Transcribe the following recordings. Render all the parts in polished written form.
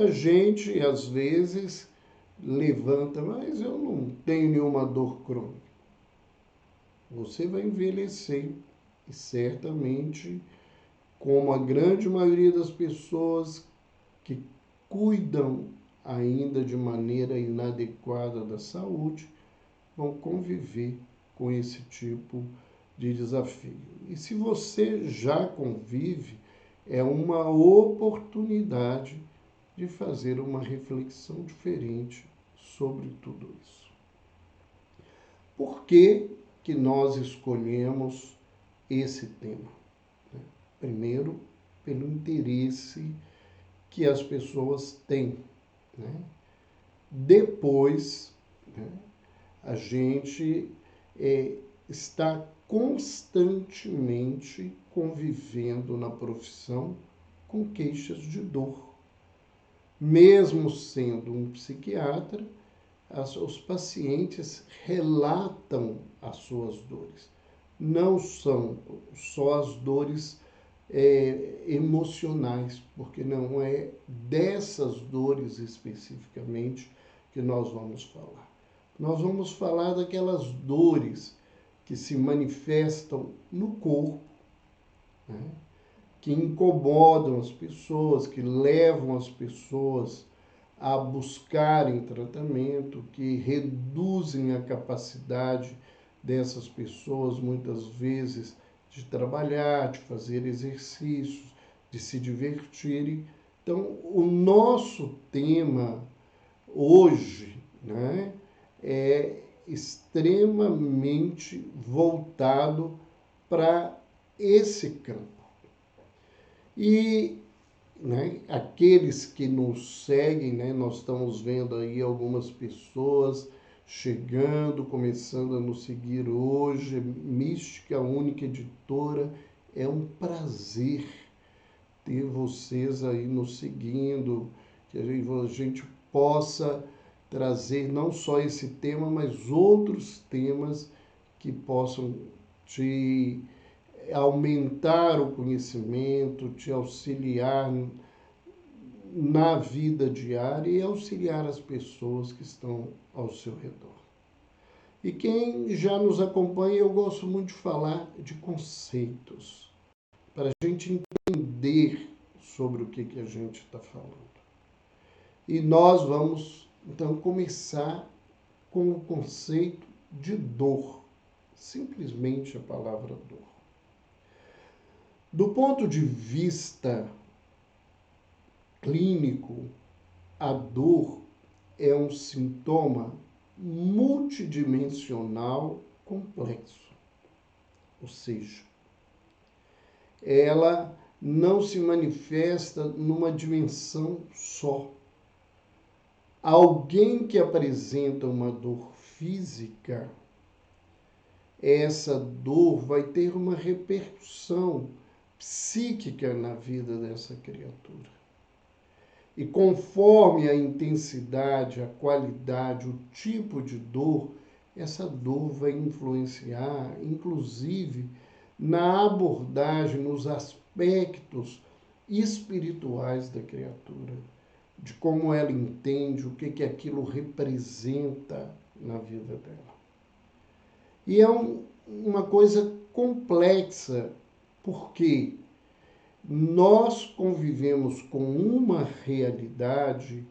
muita gente, às vezes, levanta, mas eu não tenho nenhuma dor crônica. Você vai envelhecer e certamente, como a grande maioria das pessoas que cuidam ainda de maneira inadequada da saúde, vão conviver com esse tipo de desafio. E se você já convive, é uma oportunidade de fazer uma reflexão diferente sobre tudo isso. Por que que nós escolhemos esse tema? Primeiro, pelo interesse que as pessoas têm, né? Depois, né, a gente está constantemente convivendo na profissão com queixas de dor. Mesmo sendo um psiquiatra, os pacientes relatam as suas dores. Não são só as dores emocionais, porque não é dessas dores especificamente que nós vamos falar. Nós vamos falar daquelas dores que se manifestam no corpo, né? Que incomodam as pessoas, que levam as pessoas a buscarem tratamento, que reduzem a capacidade dessas pessoas, muitas vezes, de trabalhar, de fazer exercícios, de se divertirem. Então, o nosso tema hoje, né, é extremamente voltado para esse campo. E, né, aqueles que nos seguem, né, nós estamos vendo aí algumas pessoas chegando, começando a nos seguir hoje. Mística Única Editora, é um prazer ter vocês aí nos seguindo, que a gente possa trazer não só esse tema, mas outros temas que possam te aumentar o conhecimento, te auxiliar na vida diária e auxiliar as pessoas que estão ao seu redor. E quem já nos acompanha, eu gosto muito de falar de conceitos, para a gente entender sobre o que a gente está falando. E nós vamos, então, começar com o conceito de dor, simplesmente a palavra dor. Do ponto de vista clínico, a dor é um sintoma multidimensional complexo. Ou seja, ela não se manifesta numa dimensão só. Alguém que apresenta uma dor física, essa dor vai ter uma repercussão psíquica na vida dessa criatura. E conforme a intensidade, a qualidade, o tipo de dor, essa dor vai influenciar, inclusive, na abordagem, nos aspectos espirituais da criatura, de como ela entende, o que aquilo representa na vida dela. E é uma coisa complexa, porque nós convivemos com uma realidade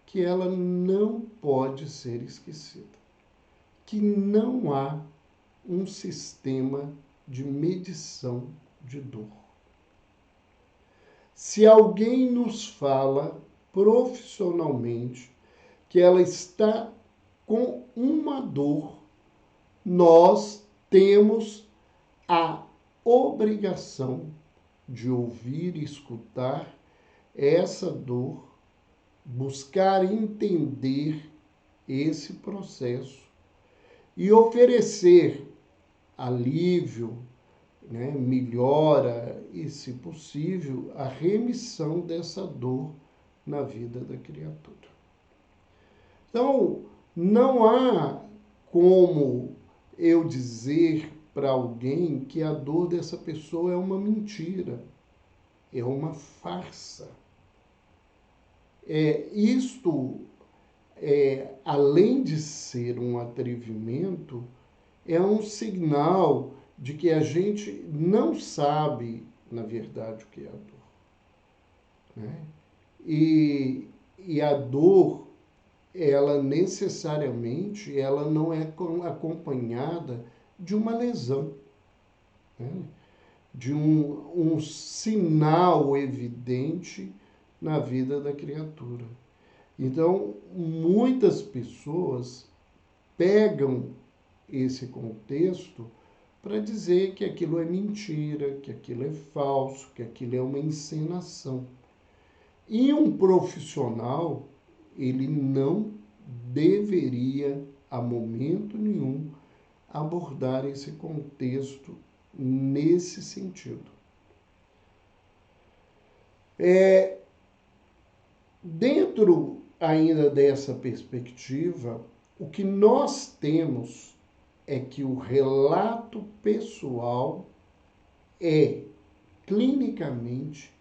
que ela não pode ser esquecida, que não há um sistema de medição de dor. Se alguém nos fala profissionalmente que ela está com uma dor, nós temos a obrigação de ouvir e escutar essa dor, buscar entender esse processo e oferecer alívio, né, melhora e, se possível, a remissão dessa dor na vida da criatura. Então, não há como eu dizer para alguém que a dor dessa pessoa é uma mentira, é uma farsa. Isto, além de ser um atrevimento, é um sinal de que a gente não sabe, na verdade, o que é a dor. Né? E a dor, ela necessariamente, ela não é acompanhada de uma lesão, né? De um sinal evidente na vida da criatura. Então, muitas pessoas pegam esse contexto para dizer que aquilo é mentira, que aquilo é falso, que aquilo é uma encenação. E um profissional, ele não deveria, a momento nenhum, abordar esse contexto nesse sentido. Dentro ainda dessa perspectiva, o que nós temos é que o relato pessoal é, clinicamente,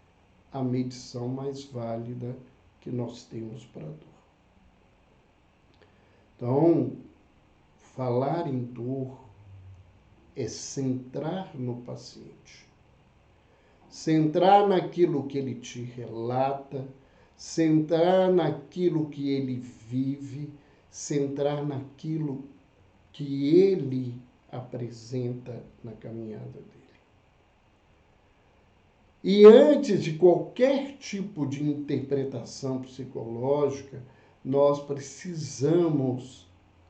a medição mais válida que nós temos para a dor. Então, falar em dor é centrar no paciente. Centrar naquilo que ele te relata, centrar naquilo que ele vive, centrar naquilo que ele apresenta na caminhada dele. E antes de qualquer tipo de interpretação psicológica, nós precisamos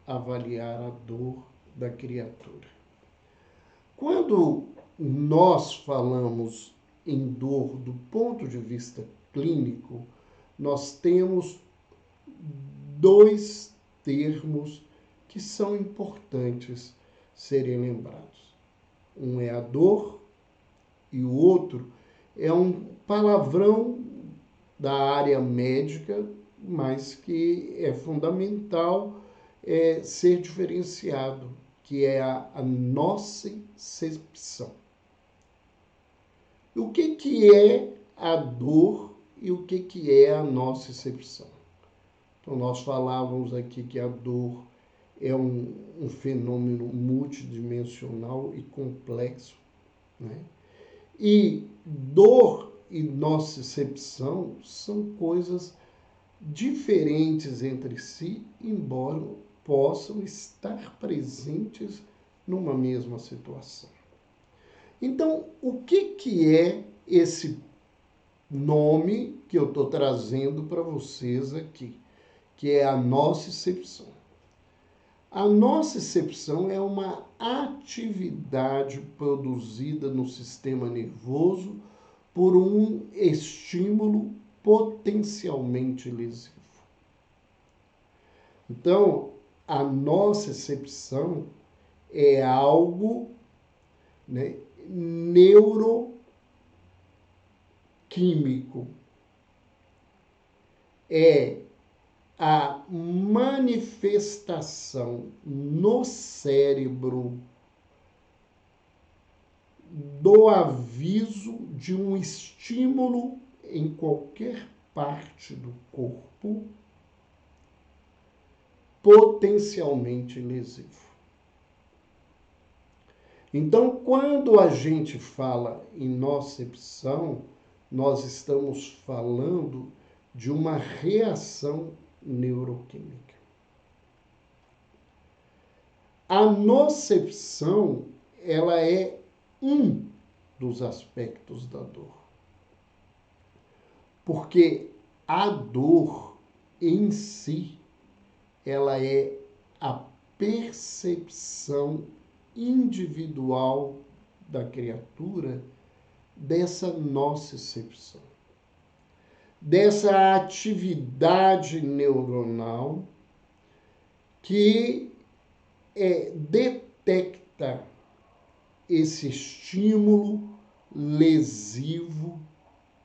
avaliar a dor da criatura. Quando nós falamos em dor do ponto de vista clínico, nós temos dois termos que são importantes serem lembrados. Um é a dor e o outro é um palavrão da área médica, mas que é fundamental ser diferenciado, que é a nocicepção. O que é a dor e o que é a nocicepção? Então, nós falávamos aqui que a dor é um fenômeno multidimensional e complexo, né? E dor e nocicepção são coisas diferentes entre si, embora possam estar presentes numa mesma situação. Então, o que é esse nome que eu estou trazendo para vocês aqui, que é a nocicepção? A nocicepção é uma atividade produzida no sistema nervoso por um estímulo potencialmente lesivo. Então, a nocicepção é algo, né, neuroquímico. É a manifestação no cérebro do aviso de um estímulo em qualquer parte do corpo potencialmente lesivo. Então, quando a gente fala em nocicepção, nós estamos falando de uma reação neuroquímica. A nocicepção, ela é um dos aspectos da dor. Porque a dor em si, ela é a percepção individual da criatura dessa nocicepção, dessa atividade neuronal que detecta esse estímulo lesivo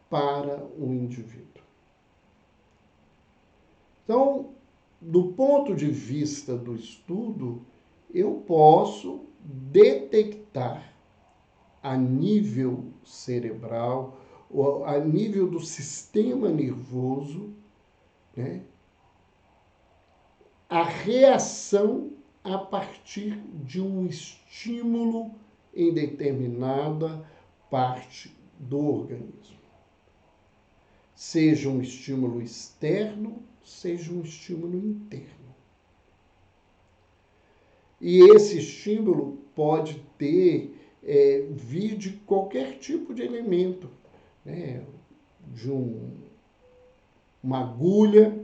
para o indivíduo. Então, do ponto de vista do estudo, eu posso detectar a nível cerebral, ou a nível do sistema nervoso, né, a reação a partir de um estímulo em determinada parte do organismo. Seja um estímulo externo, seja um estímulo interno. E esse estímulo pode vir de qualquer tipo de elemento, né? De uma agulha,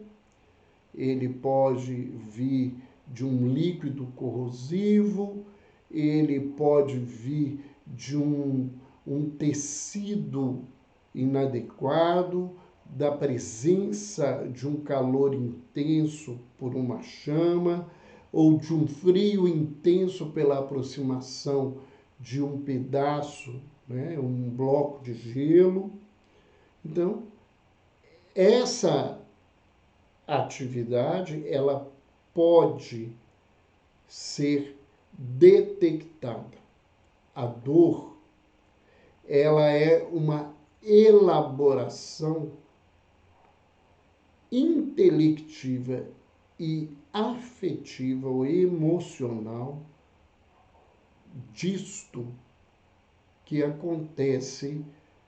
ele pode vir de um líquido corrosivo, ele pode vir de um tecido inadequado, da presença de um calor intenso por uma chama, ou de um frio intenso pela aproximação de um pedaço, né, um bloco de gelo. Então, essa atividade, ela pode ser detectada. A dor, ela é uma elaboração intelectiva e afetiva ou emocional disto que acontece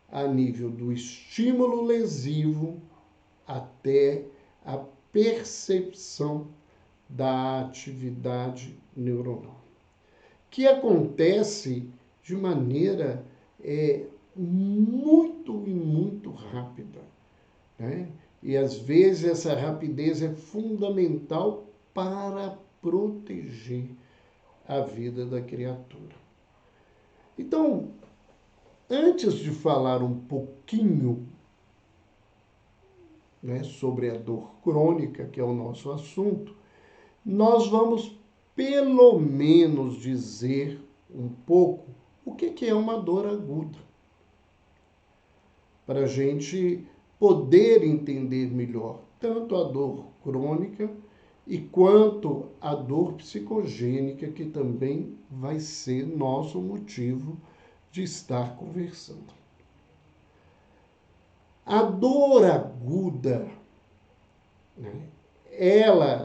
a nível do estímulo lesivo até a percepção da atividade neuronal, que acontece de maneira muito rápida, né? E às vezes essa rapidez é fundamental para proteger a vida da criatura. Então, antes de falar um pouquinho, né, sobre a dor crônica, que é o nosso assunto, nós vamos pelo menos dizer um pouco o que é uma dor aguda, para a gente poder entender melhor tanto a dor crônica e quanto a dor psicogênica, que também vai ser nosso motivo de estar conversando. A dor aguda, né,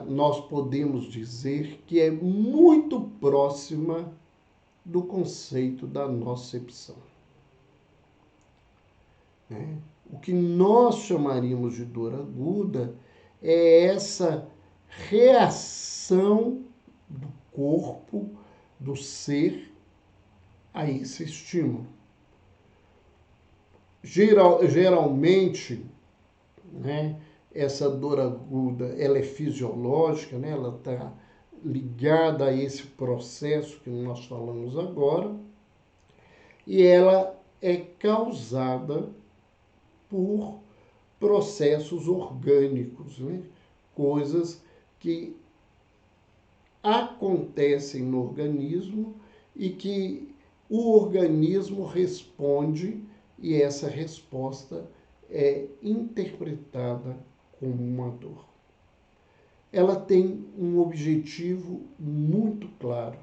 nós podemos dizer que é muito próxima do conceito da nocepção. Né? O que nós chamaríamos de dor aguda é essa reação do corpo, do ser, a esse estímulo. Geralmente, né, essa dor aguda, ela é fisiológica, né, ela está ligada a esse processo que nós falamos agora, e ela é causada por processos orgânicos, né? Coisas que acontecem no organismo e que o organismo responde, e essa resposta é interpretada como uma dor. Ela tem um objetivo muito claro,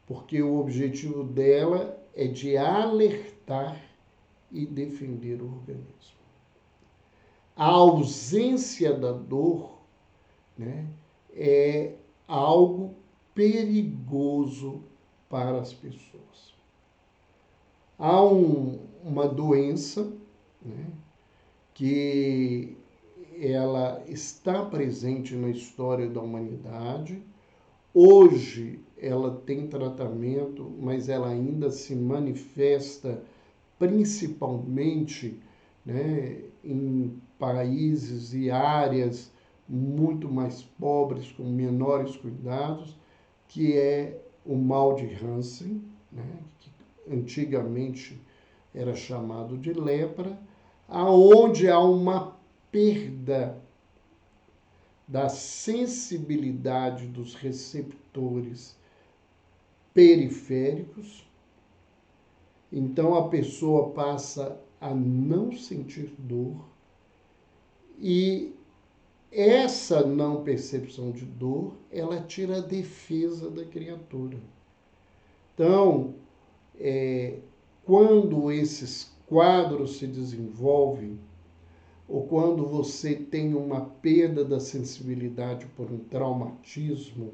porque o objetivo dela é de alertar e defender o organismo. A ausência da dor, né, é algo perigoso para as pessoas. Há uma doença, né, que ela está presente na história da humanidade. Hoje ela tem tratamento, mas ela ainda se manifesta principalmente, né, em países e áreas muito mais pobres, com menores cuidados, que é o mal de Hansen, né, que antigamente era chamado de lepra, aonde há uma perda da sensibilidade dos receptores periféricos. Então a pessoa passa a não sentir dor, e essa não percepção de dor, ela tira a defesa da criatura. Então, quando esses quadros se desenvolvem, ou quando você tem uma perda da sensibilidade por um traumatismo,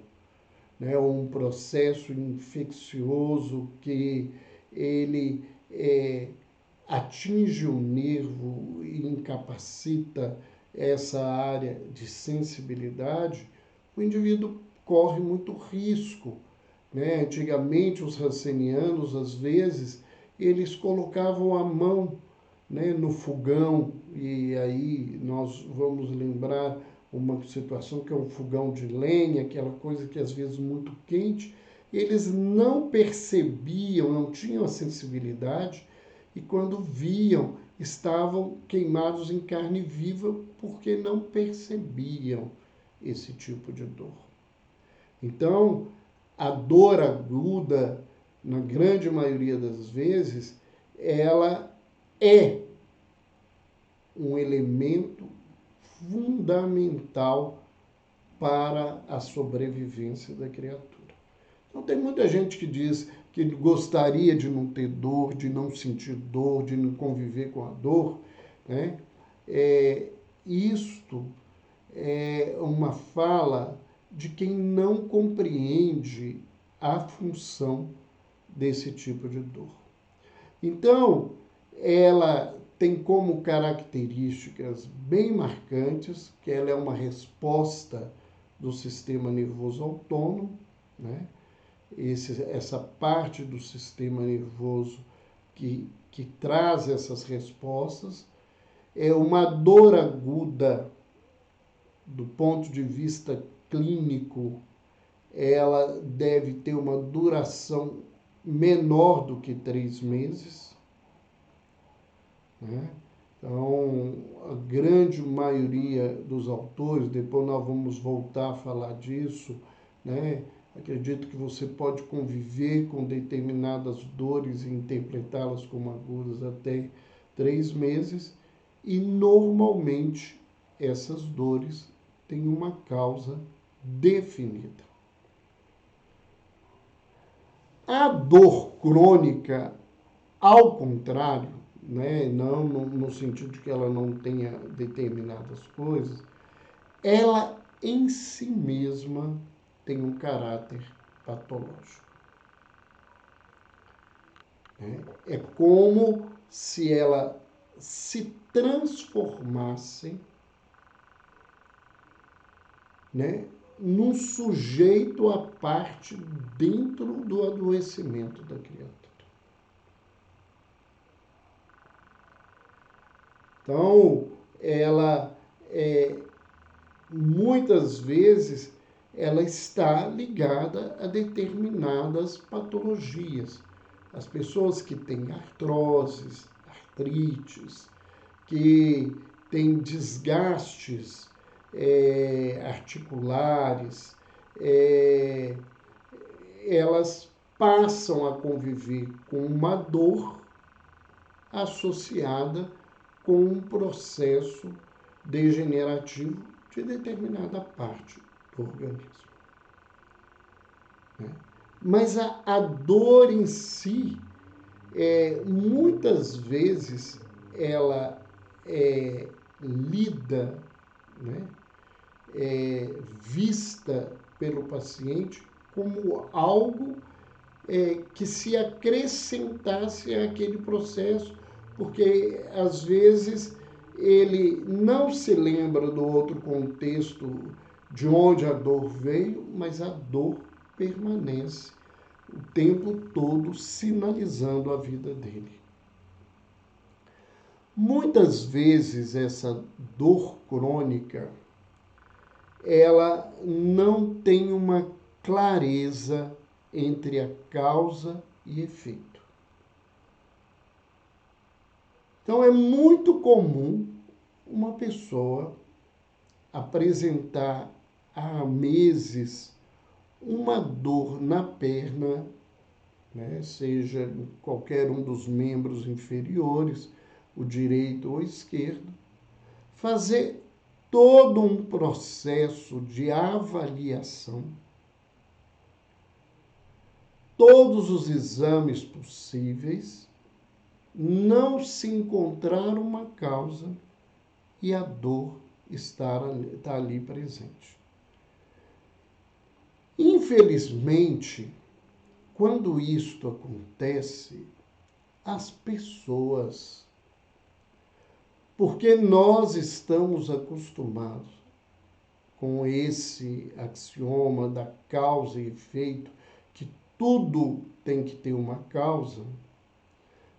né, ou um processo infeccioso que ele atinge o nervo e incapacita essa área de sensibilidade, o indivíduo corre muito risco, né? Antigamente, os rancenianos, às vezes, eles colocavam a mão, né, no fogão, e aí nós vamos lembrar uma situação que é um fogão de lenha, aquela coisa que às vezes muito quente, eles não percebiam, não tinham a sensibilidade, e quando viam, estavam queimados em carne viva porque não percebiam esse tipo de dor. Então, a dor aguda, na grande maioria das vezes, ela é um elemento fundamental para a sobrevivência da criatura. Então, tem muita gente que diz que gostaria de não ter dor, de não sentir dor, de não conviver com a dor, né? Isto é uma fala de quem não compreende a função desse tipo de dor. Então, ela tem como características bem marcantes que ela é uma resposta do sistema nervoso autônomo, né? Essa parte do sistema nervoso que traz essas respostas, é uma dor aguda do ponto de vista clínico, ela deve ter uma duração menor do que 3 meses, né? Então, a grande maioria dos autores, depois nós vamos voltar a falar disso, né? Acredito que você pode conviver com determinadas dores e interpretá-las como agudas até 3 meses, e normalmente essas dores têm uma causa definida. A dor crônica, ao contrário, né, não no sentido de que ela não tenha determinadas coisas, ela em si mesma tem um caráter patológico. É como se ela se transformasse, né, num sujeito à parte dentro do adoecimento da criatura. Então, ela muitas vezes ela está ligada a determinadas patologias. As pessoas que têm artroses, artrites, que têm desgastes articulares, elas passam a conviver com uma dor associada com um processo degenerativo de determinada parte do organismo, né? Mas a dor em si, muitas vezes, ela é lida, né? Vista pelo paciente como algo que se acrescentasse àquele processo, porque às vezes ele não se lembra do outro contexto de onde a dor veio, mas a dor permanece o tempo todo sinalizando a vida dele. Muitas vezes essa dor crônica, ela não tem uma clareza entre a causa e efeito. Então é muito comum uma pessoa apresentar há meses uma dor na perna, né, seja em qualquer um dos membros inferiores, o direito ou o esquerdo, fazer todo um processo de avaliação, todos os exames possíveis, não se encontrar uma causa, e a dor está ali presente. Infelizmente, quando isto acontece, as pessoas, porque nós estamos acostumados com esse axioma da causa e efeito, que tudo tem que ter uma causa,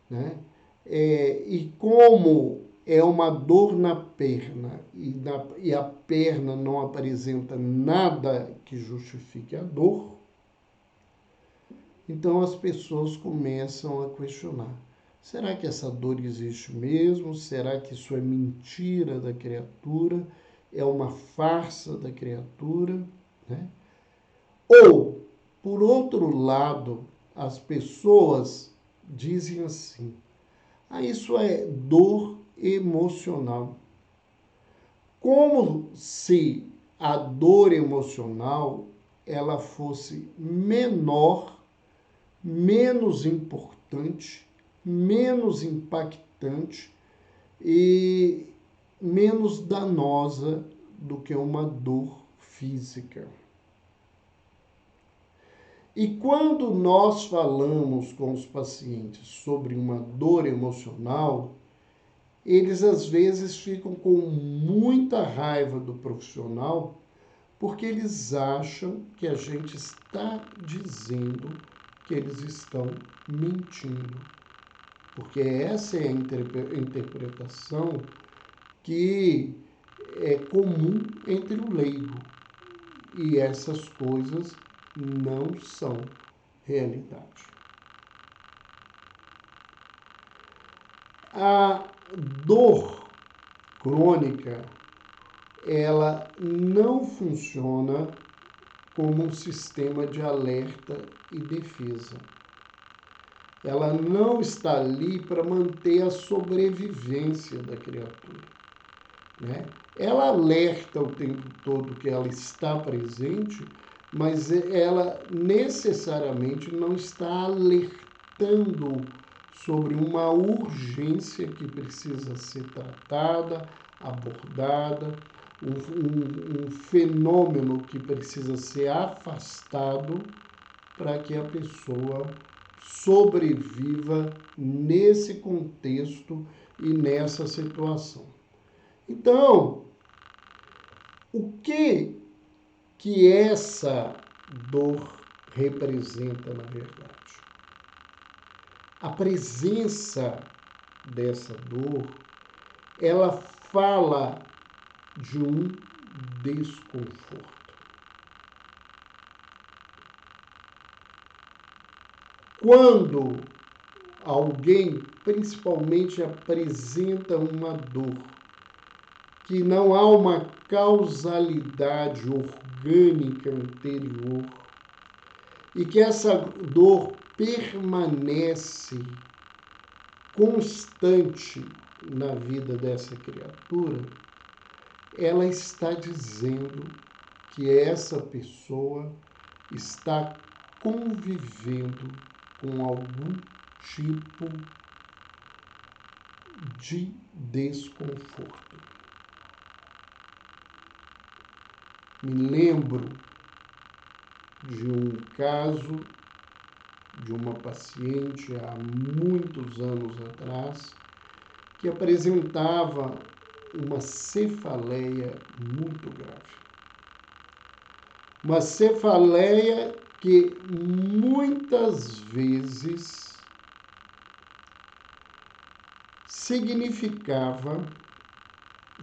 né? E como é uma dor na perna e a perna não apresenta nada que justifique a dor, então as pessoas começam a questionar. Será que essa dor existe mesmo? Será que isso é mentira da criatura? É uma farsa da criatura? Né? Ou, por outro lado, as pessoas dizem assim: isso é dor emocional. Como se a dor emocional ela fosse menor, menos importante, menos impactante e menos danosa do que uma dor física. E quando nós falamos com os pacientes sobre uma dor emocional, eles às vezes ficam com muita raiva do profissional porque eles acham que a gente está dizendo que eles estão mentindo. Porque essa é a interpretação que é comum entre o leigo. E essas coisas não são realidade. A dor crônica, ela não funciona como um sistema de alerta e defesa. Ela não está ali para manter a sobrevivência da criatura, né? Ela alerta o tempo todo que ela está presente, mas ela necessariamente não está alertando sobre uma urgência que precisa ser tratada, abordada, um fenômeno que precisa ser afastado para que a pessoa sobreviva nesse contexto e nessa situação. Então, o que essa dor representa, na verdade? A presença dessa dor, ela fala de um desconforto. Quando alguém, principalmente, apresenta uma dor que não há uma causalidade orgânica anterior e que essa dor permanece constante na vida dessa criatura, ela está dizendo que essa pessoa está convivendo com algum tipo de desconforto. Me lembro de um caso de uma paciente há muitos anos atrás que apresentava uma cefaleia muito grave. Uma cefaleia que muitas vezes significava,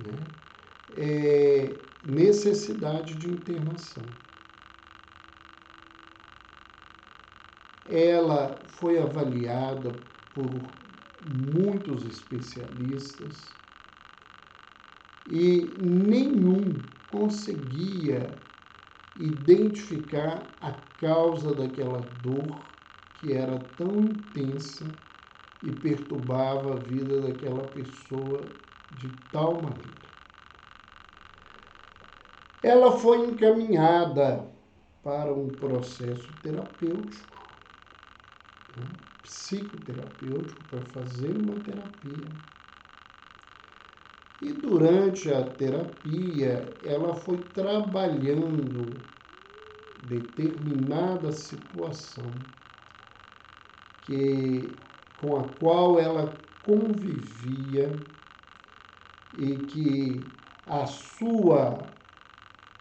né, necessidade de internação. Ela foi avaliada por muitos especialistas e nenhum conseguia identificar a causa daquela dor que era tão intensa e perturbava a vida daquela pessoa de tal maneira. Ela foi encaminhada para um processo terapêutico, psicoterapêutico, para fazer uma terapia. E durante a terapia, ela foi trabalhando determinada situação com a qual ela convivia e que a sua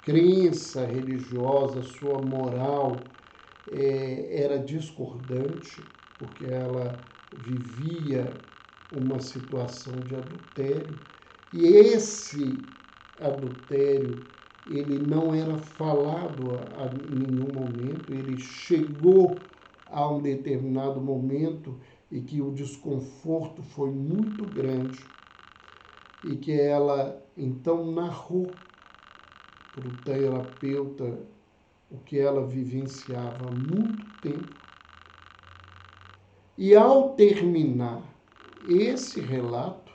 crença religiosa, a sua moral era discordante, porque ela vivia uma situação de adultério, e esse adultério ele não era falado em nenhum momento, ele chegou a um determinado momento e que o desconforto foi muito grande e que ela então narrou para o terapeuta o que ela vivenciava há muito tempo. E ao terminar esse relato,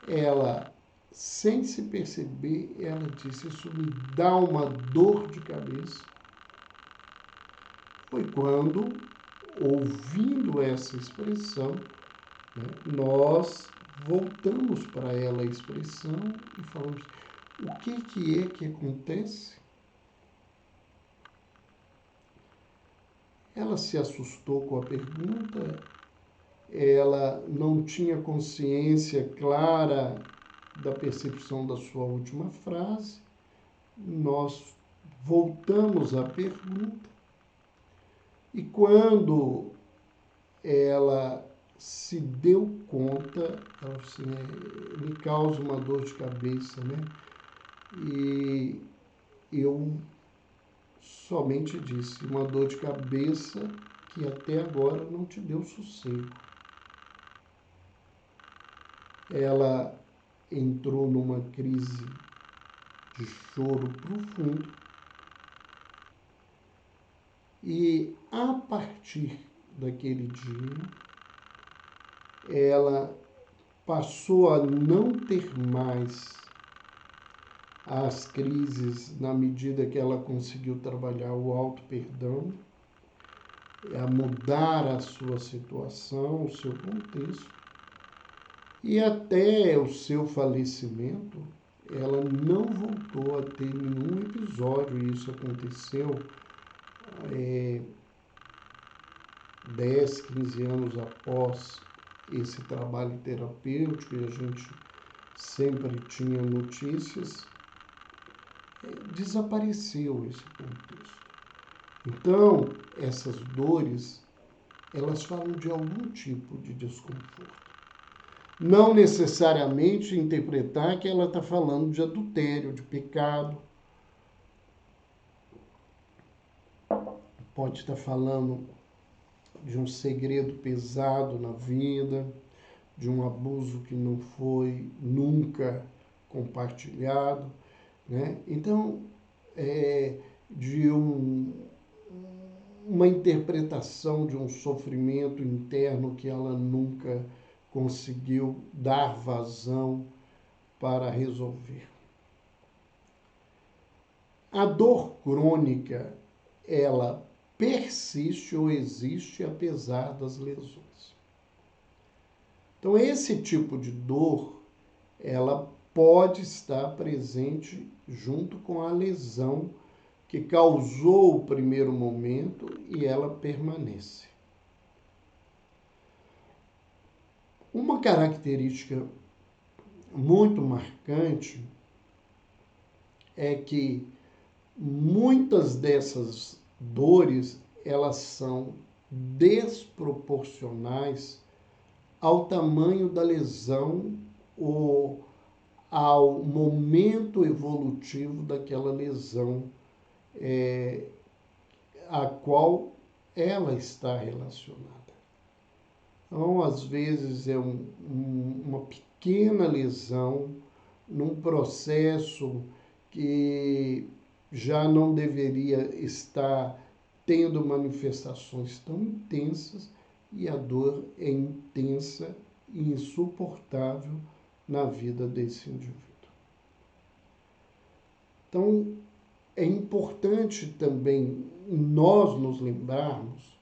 ela, sem se perceber, ela disse: isso me dá uma dor de cabeça. Foi quando, ouvindo essa expressão, né, nós voltamos para ela a expressão e falamos: o que é que acontece? Ela se assustou com a pergunta, ela não tinha consciência clara da percepção da sua última frase. Nós voltamos à pergunta e quando ela se deu conta, ela disse, me causa uma dor de cabeça, né? E eu somente disse, uma dor de cabeça que até agora não te deu sossego. Ela entrou numa crise de choro profundo e a partir daquele dia ela passou a não ter mais as crises na medida que ela conseguiu trabalhar o auto-perdão, a mudar a sua situação, o seu contexto, e até o seu falecimento, ela não voltou a ter nenhum episódio, e isso aconteceu 10, 15 anos após esse trabalho terapêutico, e a gente sempre tinha notícias, desapareceu esse contexto. Então, essas dores, elas falam de algum tipo de desconforto. Não necessariamente interpretar que ela está falando de adultério, de pecado. Pode estar falando de um segredo pesado na vida, de um abuso que não foi nunca compartilhado, né? Então, de uma interpretação de um sofrimento interno que ela nunca conseguiu dar vazão para resolver. A dor crônica, ela persiste ou existe apesar das lesões. Então, esse tipo de dor, ela pode estar presente junto com a lesão que causou o primeiro momento e ela permanece. Uma característica muito marcante é que muitas dessas dores, elas são desproporcionais ao tamanho da lesão ou ao momento evolutivo daquela lesão a qual ela está relacionada. Então, às vezes, é uma pequena lesão num processo que já não deveria estar tendo manifestações tão intensas e a dor é intensa e insuportável na vida desse indivíduo. Então, é importante também nós nos lembrarmos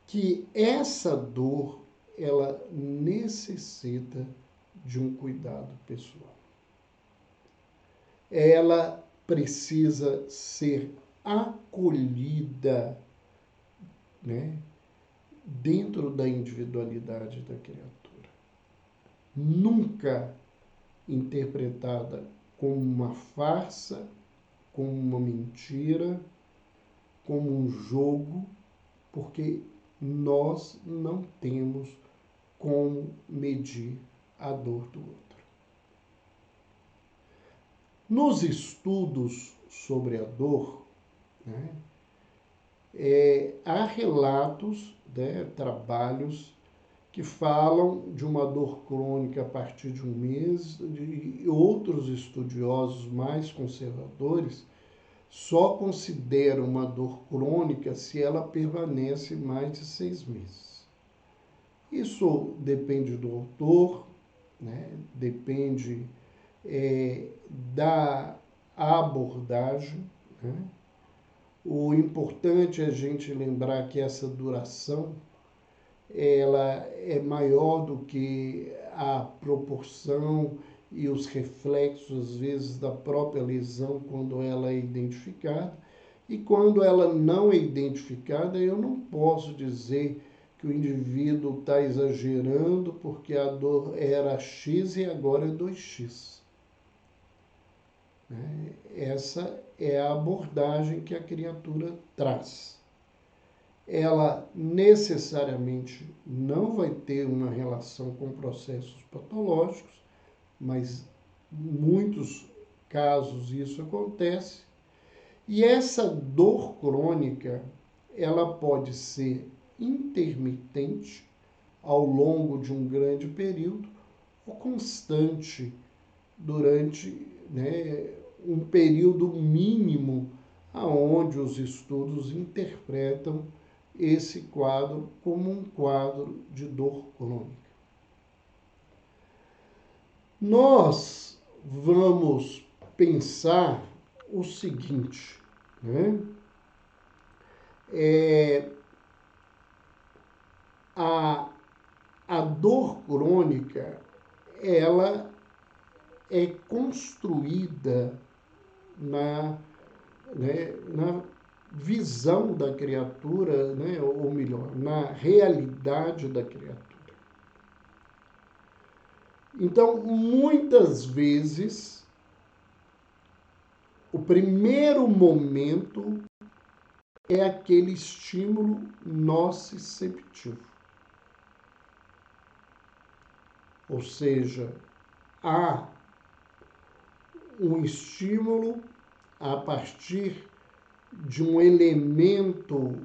que essa dor, ela necessita de um cuidado pessoal. Ela precisa ser acolhida, né, dentro da individualidade da criatura. Nunca interpretada como uma farsa, como uma mentira, como um jogo, porque nós não temos como medir a dor do outro. Nos estudos sobre a dor, né, há relatos, né, trabalhos que falam de uma dor crônica a partir de um mês, e outros estudiosos mais conservadores só consideram uma dor crônica se ela permanece mais de 6 meses. Isso depende do autor, né? Depende da abordagem, né? O importante é a gente lembrar que essa duração ela é maior do que a proporção e os reflexos, às vezes, da própria lesão quando ela é identificada. E quando ela não é identificada, eu não posso dizer que o indivíduo está exagerando porque a dor era X e agora é 2X. Essa é a abordagem que a criatura traz. Ela necessariamente não vai ter uma relação com processos patológicos, mas em muitos casos isso acontece. E essa dor crônica, ela pode ser intermitente ao longo de um grande período ou constante durante, né, um período mínimo aonde os estudos interpretam esse quadro como um quadro de dor crônica. Nós vamos pensar o seguinte, né? A dor crônica, ela é construída na visão da criatura, né, ou melhor, na realidade da criatura. Então, muitas vezes, o primeiro momento é aquele estímulo nociceptivo. Ou seja, há um estímulo a partir de um elemento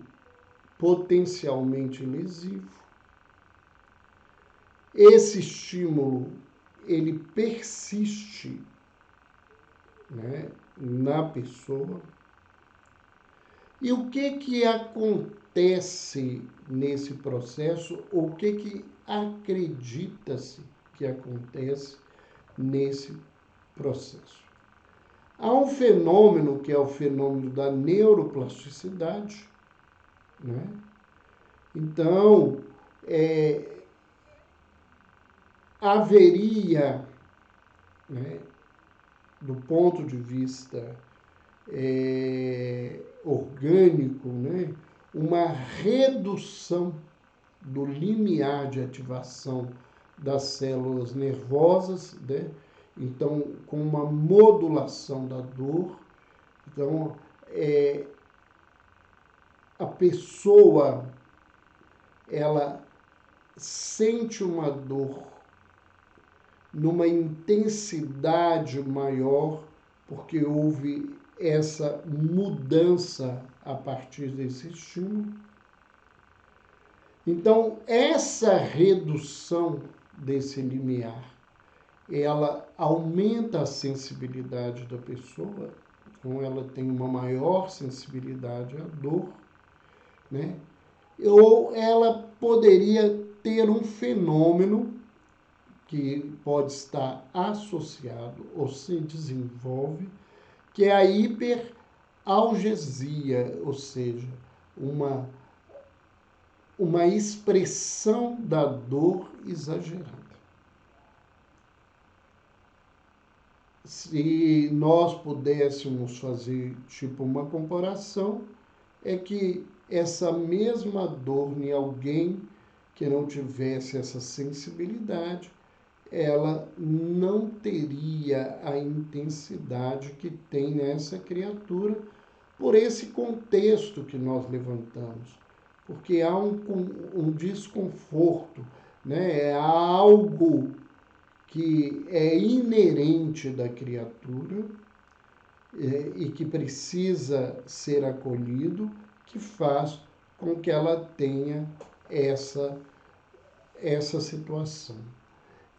potencialmente lesivo. Esse estímulo, ele persiste, né, na pessoa. E o que acontece nesse processo? O que acredita-se que acontece nesse processo? Há um fenômeno que é o fenômeno da neuroplasticidade, né? Então, haveria, né, do ponto de vista orgânico, né, uma redução do limiar de ativação das células nervosas, né? Então, com uma modulação da dor. Então, a pessoa, ela sente uma dor numa intensidade maior, porque houve essa mudança a partir desse estímulo. Então, essa redução desse limiar, ela aumenta a sensibilidade da pessoa, então ela tem uma maior sensibilidade à dor, né? Ou ela poderia ter um fenômeno que pode estar associado ou se desenvolve, que é a hiperalgesia, ou seja, uma expressão da dor exagerada. se nós pudéssemos fazer tipo uma comparação, é que essa mesma dor em alguém que não tivesse essa sensibilidade, ela não teria a intensidade que tem nessa criatura por esse contexto que nós levantamos. Porque há um desconforto, né? Há algo que é inerente da criatura e que precisa ser acolhido, que faz com que ela tenha essa situação.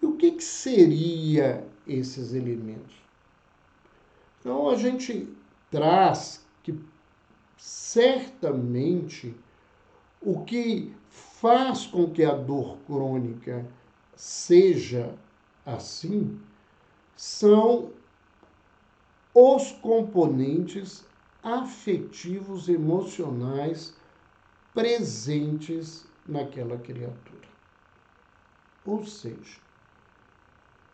E o que seria esses elementos? Então, a gente traz que certamente o que faz com que a dor crônica seja assim são os componentes afetivos, emocionais presentes naquela criatura. Ou seja,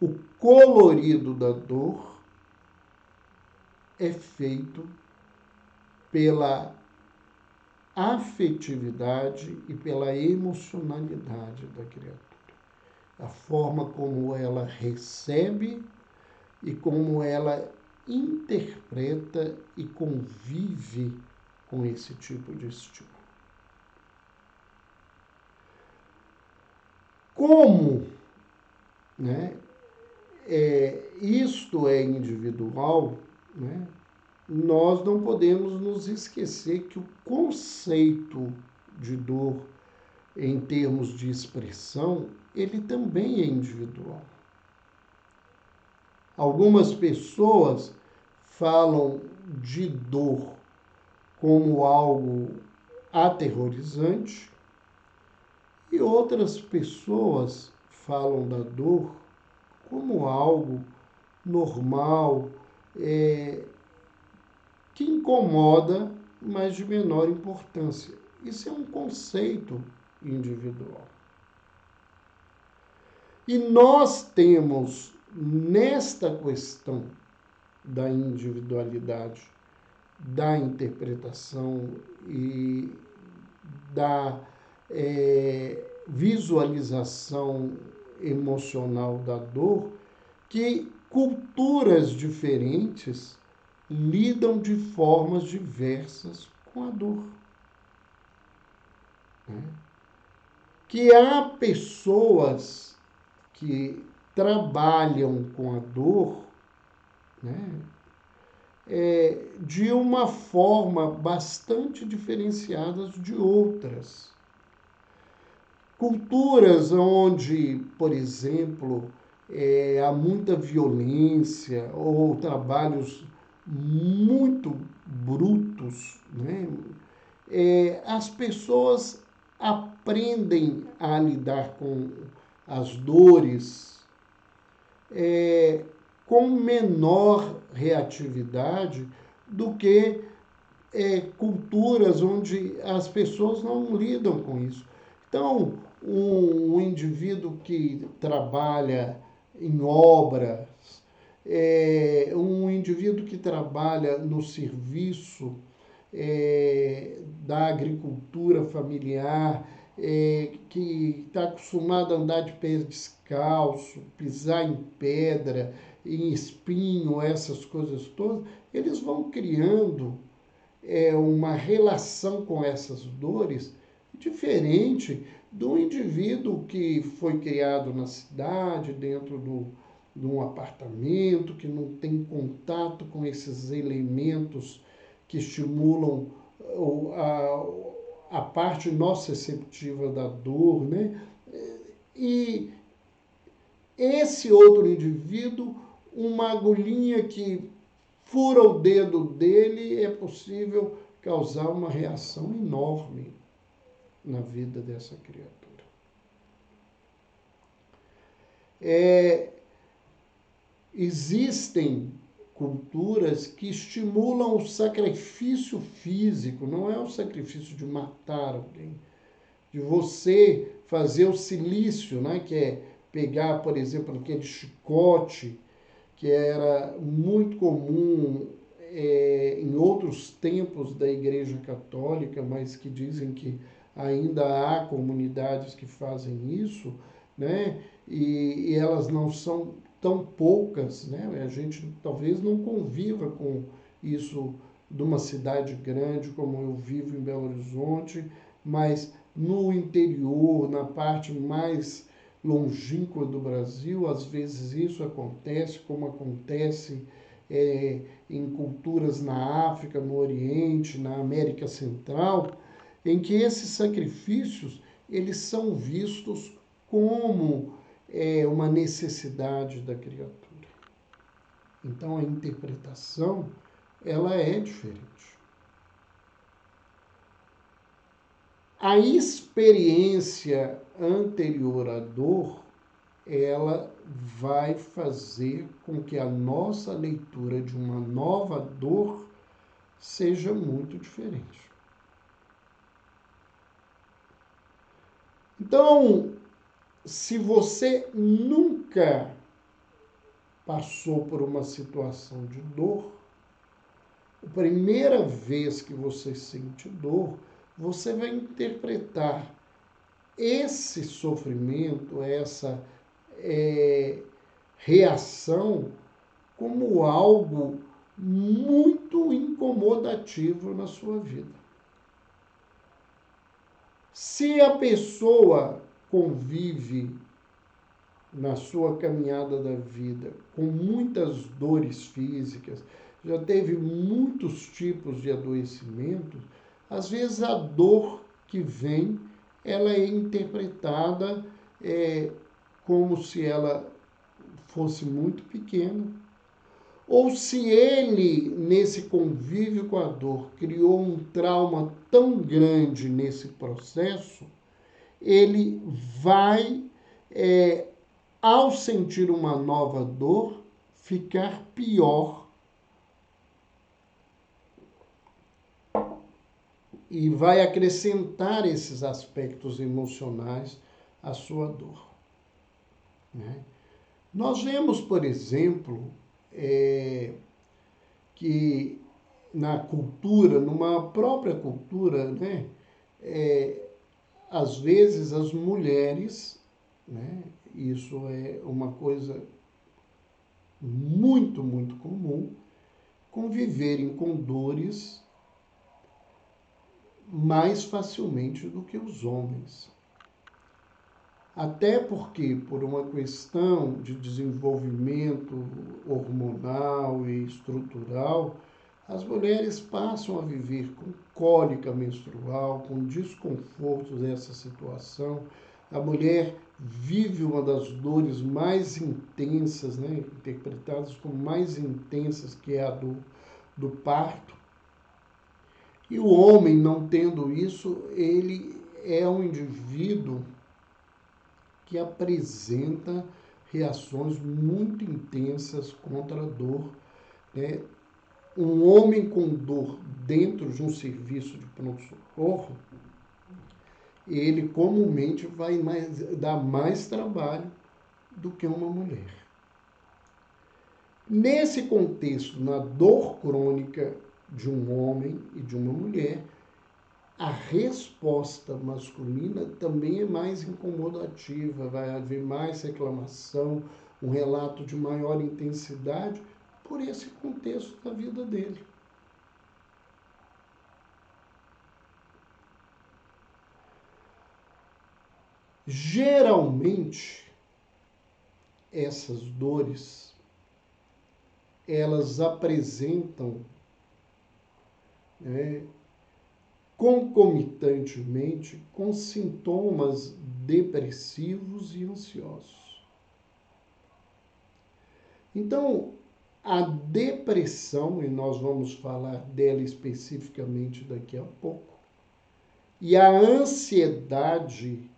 o colorido da dor é feito pela afetividade e pela emocionalidade da criatura. A forma como ela recebe e como ela interpreta e convive com esse tipo de estímulo. Como, né, isto é individual, né, nós não podemos nos esquecer que o conceito de dor, em termos de expressão, ele também é individual. Algumas pessoas falam de dor como algo aterrorizante e outras pessoas falam da dor como algo normal, que incomoda, mas de menor importância. Isso é um conceito individual. E nós temos, nesta questão da individualidade, da interpretação e da visualização emocional da dor, que culturas diferentes lidam de formas diversas com a dor. Né? Que há pessoas que trabalham com a dor, né, de uma forma bastante diferenciada de outras. Culturas onde, por exemplo, há muita violência ou trabalhos muito brutos, né? As pessoas aprendem a lidar com as dores com menor reatividade do que culturas onde as pessoas não lidam com isso. Então, um indivíduo que trabalha em obras, um indivíduo que trabalha no serviço da agricultura familiar, que está acostumado a andar de pé descalço, pisar em pedra, em espinho, essas coisas todas, eles vão criando uma relação com essas dores diferente do indivíduo que foi criado na cidade, dentro de um apartamento, que não tem contato com esses elementos que estimulam a parte nociceptiva da dor, né? E esse outro indivíduo, uma agulhinha que fura o dedo dele, é possível causar uma reação enorme na vida dessa criatura. Existem culturas que estimulam o sacrifício físico, não é o sacrifício de matar alguém, de você fazer o cilício, né, que é pegar, por exemplo, aquele chicote que era muito comum em outros tempos da Igreja Católica, mas que dizem que ainda há comunidades que fazem isso, né? E elas não são tão poucas, né? A gente talvez não conviva com isso numa cidade grande como eu vivo em Belo Horizonte, mas no interior, na parte mais longínqua do Brasil, às vezes isso acontece, como acontece em culturas na África, no Oriente, na América Central, em que esses sacrifícios eles são vistos como uma necessidade da criatura. Então a interpretação ela é diferente. A experiência anterior à dor, ela vai fazer com que a nossa leitura de uma nova dor seja muito diferente. Então, se você nunca passou por uma situação de dor, a primeira vez que você sente dor, você vai interpretar esse sofrimento, essa reação, como algo muito incomodativo na sua vida. Se a pessoa convive na sua caminhada da vida com muitas dores físicas, já teve muitos tipos de adoecimentos, às vezes a dor que vem, ela é interpretada como se ela fosse muito pequena, ou se ele, nesse convívio com a dor, criou um trauma tão grande nesse processo, ele vai, ao sentir uma nova dor, ficar pior e vai acrescentar esses aspectos emocionais à sua dor. Né? Nós vemos, por exemplo, que na cultura, numa própria cultura, né, às vezes as mulheres, né, isso é uma coisa muito, muito comum, conviverem com dores mais facilmente do que os homens. Até porque, por uma questão de desenvolvimento hormonal e estrutural, as mulheres passam a viver com cólica menstrual, com desconforto dessa situação. A mulher vive uma das dores mais intensas, né, interpretadas como mais intensas, que é a do parto. E o homem, não tendo isso, ele é um indivíduo que apresenta reações muito intensas contra a dor. Né? Um homem com dor dentro de um serviço de pronto-socorro, ele comumente vai dar mais trabalho do que uma mulher. Nesse contexto, na dor crônica de um homem e de uma mulher, a resposta masculina também é mais incomodativa, vai haver mais reclamação, um relato de maior intensidade por esse contexto da vida dele. Geralmente, essas dores, elas apresentam, né, concomitantemente com sintomas depressivos e ansiosos. Então, a depressão, e nós vamos falar dela especificamente daqui a pouco, e a ansiedade,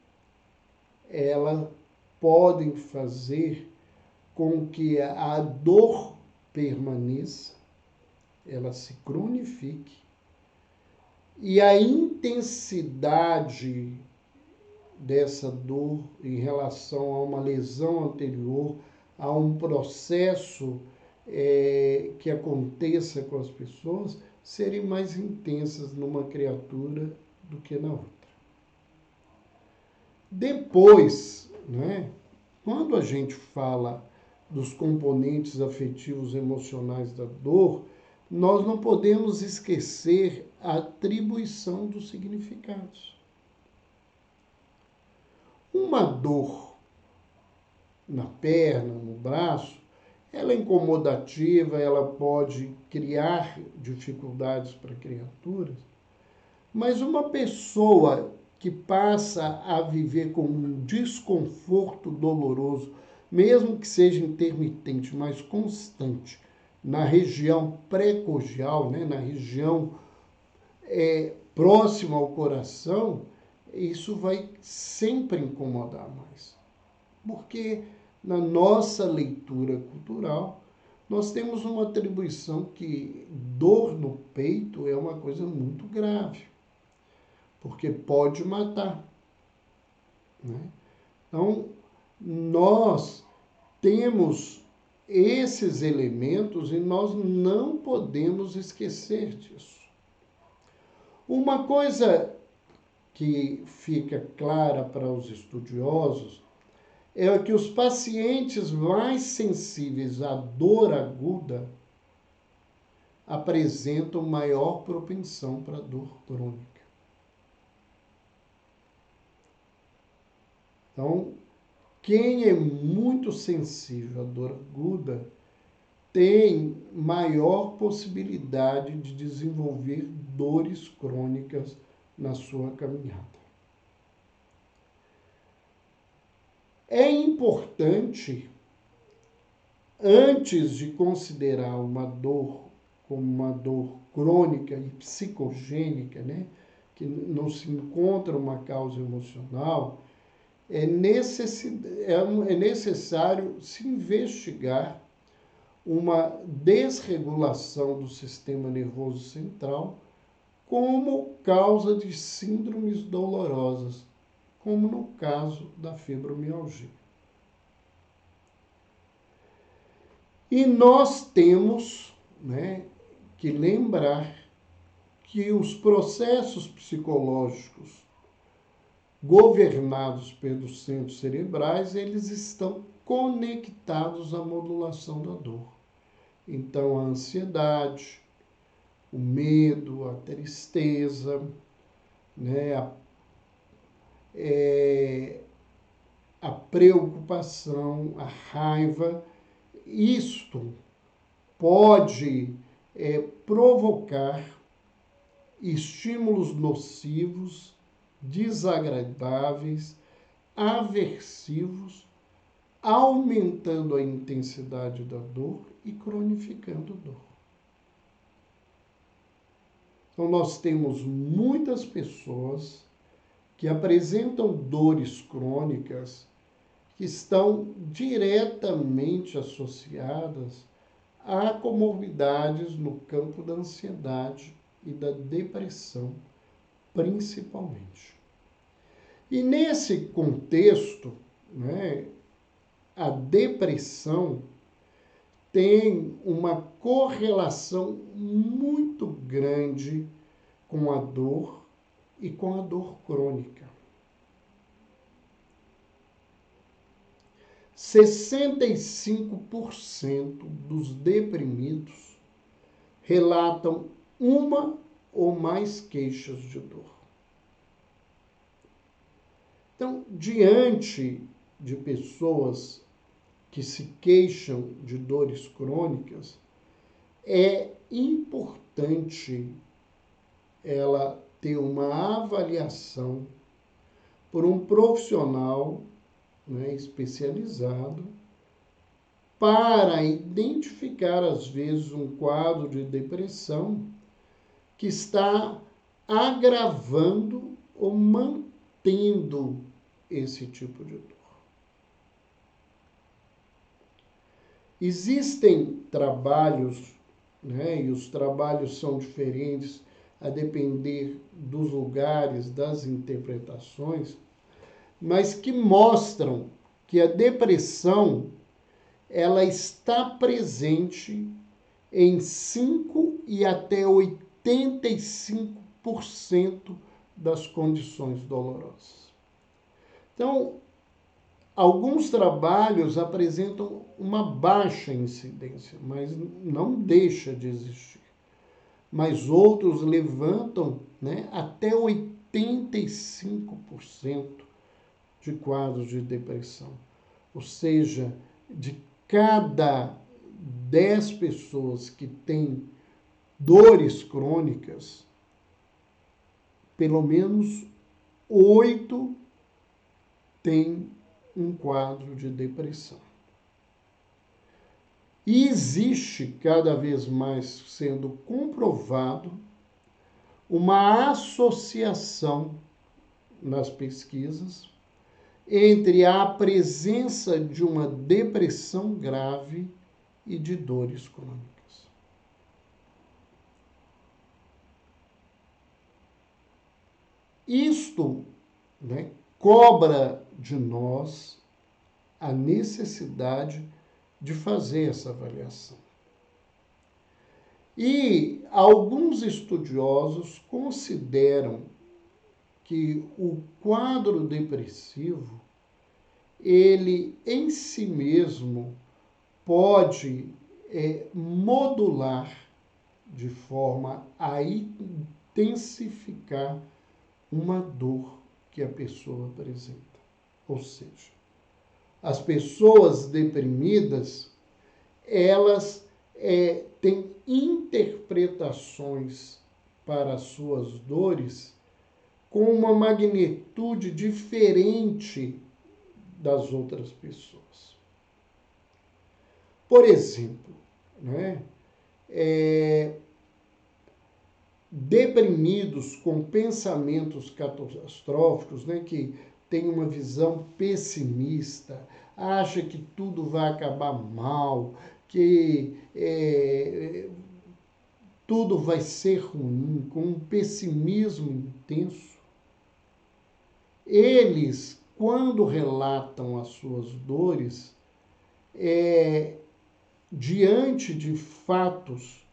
ela podem fazer com que a dor permaneça, ela se cronifique, e a intensidade dessa dor em relação a uma lesão anterior, a um processo que aconteça com as pessoas serem mais intensas numa criatura do que na outra. Depois, né, quando a gente fala dos componentes afetivos emocionais da dor, nós não podemos esquecer a atribuição dos significados. Uma dor na perna, no braço, ela é incomodativa, ela pode criar dificuldades para criaturas, mas uma pessoa que passa a viver com um desconforto doloroso, mesmo que seja intermitente, mas constante, na região pré-cordial, né, na região próxima ao coração, isso vai sempre incomodar mais. Porque na nossa leitura cultural, nós temos uma atribuição que dor no peito é uma coisa muito grave, porque pode matar, né? Então, nós temos esses elementos e nós não podemos esquecer disso. Uma coisa que fica clara para os estudiosos é que os pacientes mais sensíveis à dor aguda apresentam maior propensão para dor crônica. Então, quem é muito sensível à dor aguda tem maior possibilidade de desenvolver dores crônicas na sua caminhada. É importante, antes de considerar uma dor como uma dor crônica e psicogênica, né, que não se encontra uma causa emocional, é necessário se investigar uma desregulação do sistema nervoso central como causa de síndromes dolorosas, como no caso da fibromialgia. E nós temos, né, que lembrar que os processos psicológicos governados pelos centros cerebrais, eles estão conectados à modulação da dor. Então, a ansiedade, o medo, a tristeza, né, a preocupação, a raiva, isto pode provocar estímulos nocivos, desagradáveis, aversivos, aumentando a intensidade da dor e cronificando a dor. Então, nós temos muitas pessoas que apresentam dores crônicas que estão diretamente associadas a comorbidades no campo da ansiedade e da depressão, principalmente. E nesse contexto, né, a depressão tem uma correlação muito grande com a dor e com a dor crônica. 65% dos deprimidos relatam uma ou mais queixas de dor. Então, diante de pessoas que se queixam de dores crônicas, é importante ela ter uma avaliação por um profissional, né, especializado para identificar, às vezes, um quadro de depressão que está agravando ou mantendo esse tipo de dor. Existem trabalhos, né, e os trabalhos são diferentes a depender dos lugares, das interpretações, mas que mostram que a depressão ela está presente em 5 e até 85% das condições dolorosas. Então, alguns trabalhos apresentam uma baixa incidência, mas não deixa de existir. Mas outros levantam, né, até 85% de quadros de depressão. Ou seja, de cada 10 pessoas que têm dores crônicas, pelo menos 8 têm um quadro de depressão. E existe cada vez mais sendo comprovado uma associação nas pesquisas entre a presença de uma depressão grave e de dores crônicas. Isto, né, cobra de nós a necessidade de fazer essa avaliação. E alguns estudiosos consideram que o quadro depressivo, ele em si mesmo pode modular de forma a intensificar uma dor que a pessoa apresenta. Ou seja, as pessoas deprimidas, elas têm interpretações para as suas dores com uma magnitude diferente das outras pessoas. Por exemplo, né, deprimidos com pensamentos catastróficos, né, que tem uma visão pessimista, acha que tudo vai acabar mal, que tudo vai ser ruim, com um pessimismo intenso, eles, quando relatam as suas dores, diante de fatos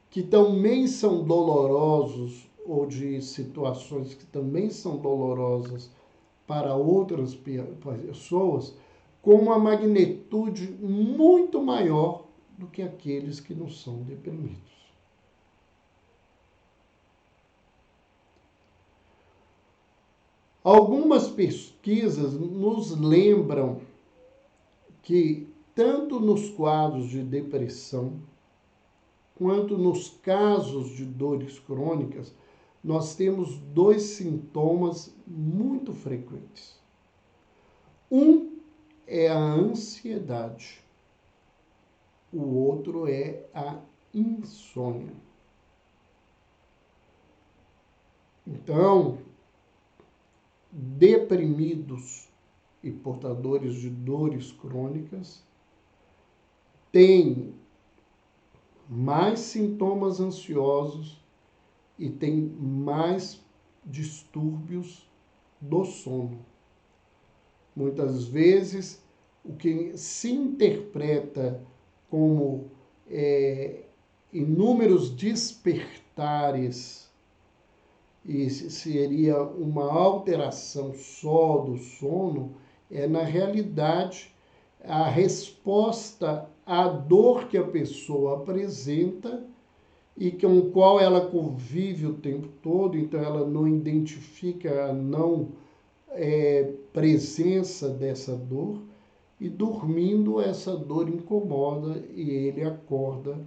que também são dolorosos ou de situações que também são dolorosas para outras pessoas, com uma magnitude muito maior do que aqueles que não são deprimidos. Algumas pesquisas nos lembram que, tanto nos quadros de depressão, quanto nos casos de dores crônicas, nós temos 2 sintomas muito frequentes. Um é a ansiedade, o outro é a insônia. Então, deprimidos e portadores de dores crônicas têm mais sintomas ansiosos e têm mais distúrbios do sono. Muitas vezes, o que se interpreta como inúmeros despertares, e seria uma alteração só do sono, na realidade, a resposta à dor que a pessoa apresenta e com o qual ela convive o tempo todo, então ela não identifica a não presença dessa dor, e dormindo essa dor incomoda e ele acorda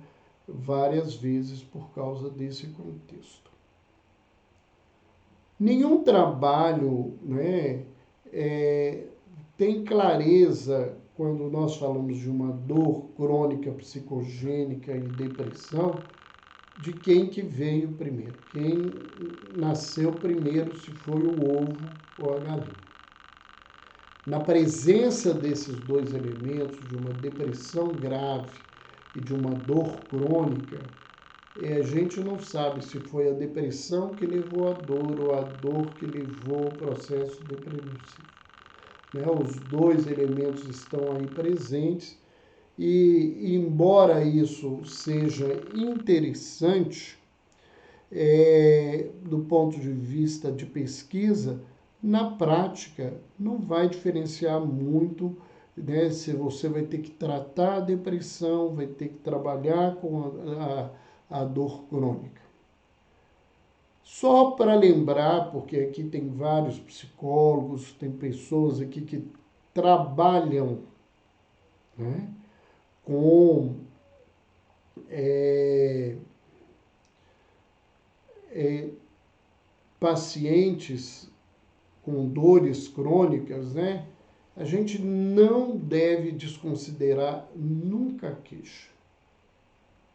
várias vezes por causa desse contexto. Nenhum trabalho, né, tem clareza quando nós falamos de uma dor crônica, psicogênica e depressão, de quem que veio primeiro, quem nasceu primeiro, se foi o ovo ou a galinha. Na presença desses 2 elementos, de uma depressão grave e de uma dor crônica, a gente não sabe se foi a depressão que levou à dor ou a dor que levou ao processo depressivo. né? Os dois elementos estão aí presentes e, embora isso seja interessante, do ponto de vista de pesquisa, na prática não vai diferenciar muito, né, se você vai ter que tratar a depressão, vai ter que trabalhar com a dor crônica. Só para lembrar, porque aqui tem vários psicólogos, tem pessoas aqui que trabalham, né, com pacientes com dores crônicas, né? A gente não deve desconsiderar nunca a queixa.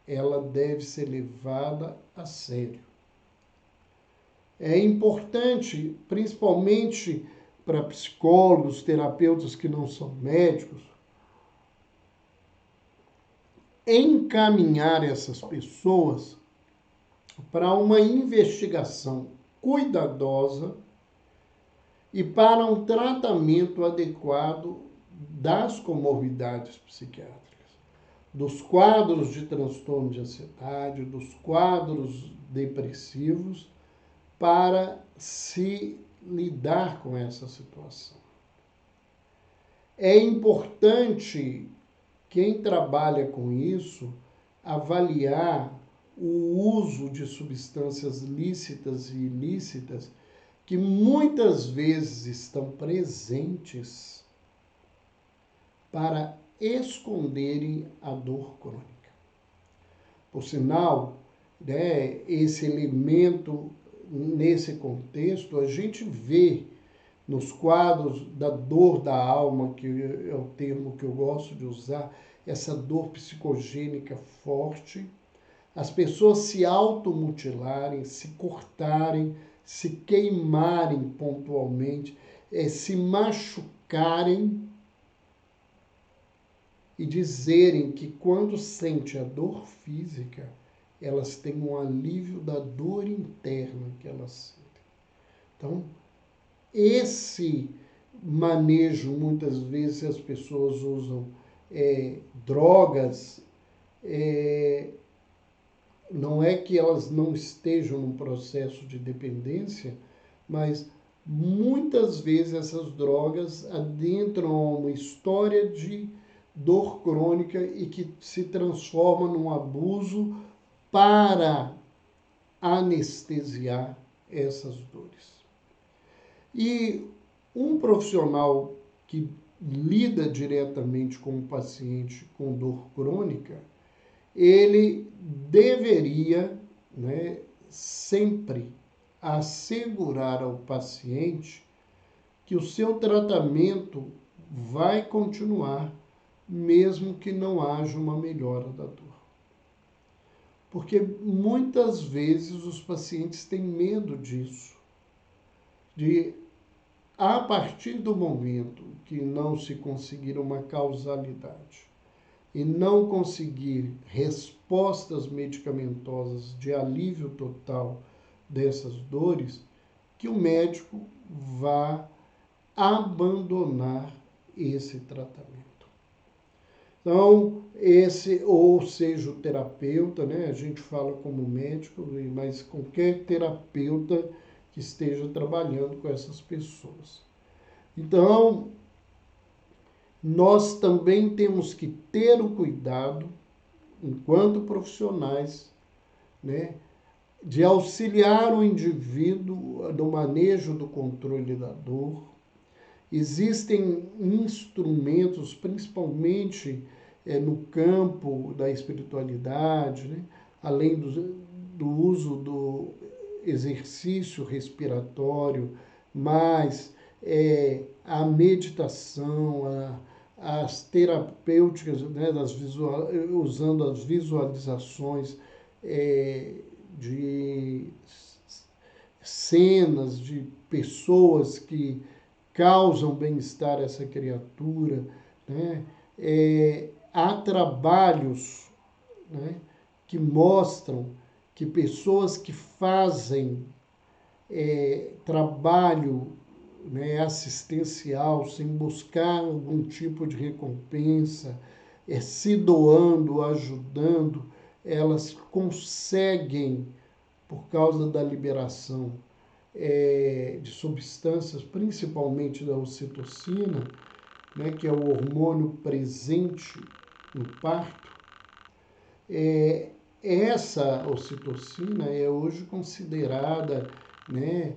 Ela deve ser levada a sério. É importante, principalmente para psicólogos, terapeutas que não são médicos, encaminhar essas pessoas para uma investigação cuidadosa e para um tratamento adequado das comorbidades psiquiátricas, dos quadros de transtorno de ansiedade, dos quadros depressivos, para se lidar com essa situação. É importante quem trabalha com isso avaliar o uso de substâncias lícitas e ilícitas que muitas vezes estão presentes para esconderem a dor crônica. Por sinal, né, esse elemento, nesse contexto, a gente vê nos quadros da dor da alma, que é o termo que eu gosto de usar, essa dor psicogênica forte, as pessoas se automutilarem, se cortarem, se queimarem pontualmente, se machucarem e dizerem que quando sente a dor física, elas têm um alívio da dor interna que elas sentem. Então, esse manejo, muitas vezes as pessoas usam drogas, não é que elas não estejam num processo de dependência, mas muitas vezes essas drogas adentram uma história de dor crônica e que se transforma num abuso para anestesiar essas dores. E um profissional que lida diretamente com o paciente com dor crônica, ele deveria, né, sempre assegurar ao paciente que o seu tratamento vai continuar, mesmo que não haja uma melhora da dor. Porque muitas vezes os pacientes têm medo disso, de a partir do momento que não se conseguir uma causalidade e não conseguir respostas medicamentosas de alívio total dessas dores, que o médico vá abandonar esse tratamento. Então, ou seja, o terapeuta, né? A gente fala como médico, mas qualquer terapeuta que esteja trabalhando com essas pessoas. Então, nós também temos que ter o cuidado, enquanto profissionais, né, de auxiliar o indivíduo no manejo do controle da dor. Existem instrumentos, principalmente no campo da espiritualidade, né, além do uso do exercício respiratório, mas a meditação, as terapêuticas, né, usando as visualizações de cenas de pessoas que causam bem-estar a essa criatura, né? Há trabalhos, né, que mostram que pessoas que fazem trabalho né, assistencial, sem buscar algum tipo de recompensa, se doando, ajudando, elas conseguem, por causa da liberação de substâncias, principalmente da ocitocina, né, que é o hormônio presente no parto, essa ocitocina é hoje considerada, né,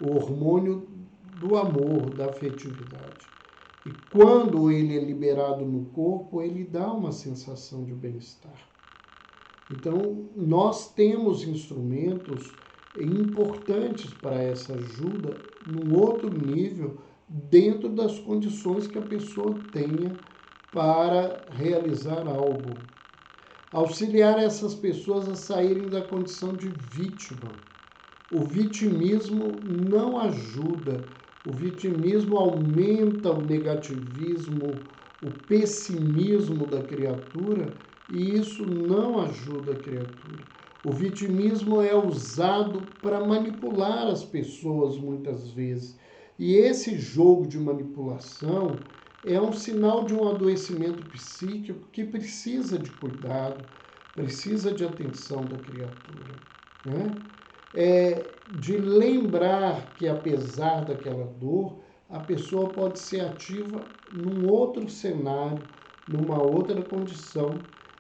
o hormônio do amor, da afetividade. E quando ele é liberado no corpo, ele dá uma sensação de bem-estar. Então, nós temos instrumentos importantes para essa ajuda num outro nível, dentro das condições que a pessoa tenha para realizar algo. Auxiliar essas pessoas a saírem da condição de vítima. O vitimismo não ajuda. O vitimismo aumenta o negativismo, o pessimismo da criatura, e isso não ajuda a criatura. O vitimismo é usado para manipular as pessoas muitas vezes. E esse jogo de manipulação é um sinal de um adoecimento psíquico que precisa de cuidado, precisa de atenção da criatura, né? De lembrar que, apesar daquela dor, a pessoa pode ser ativa num outro cenário, numa outra condição,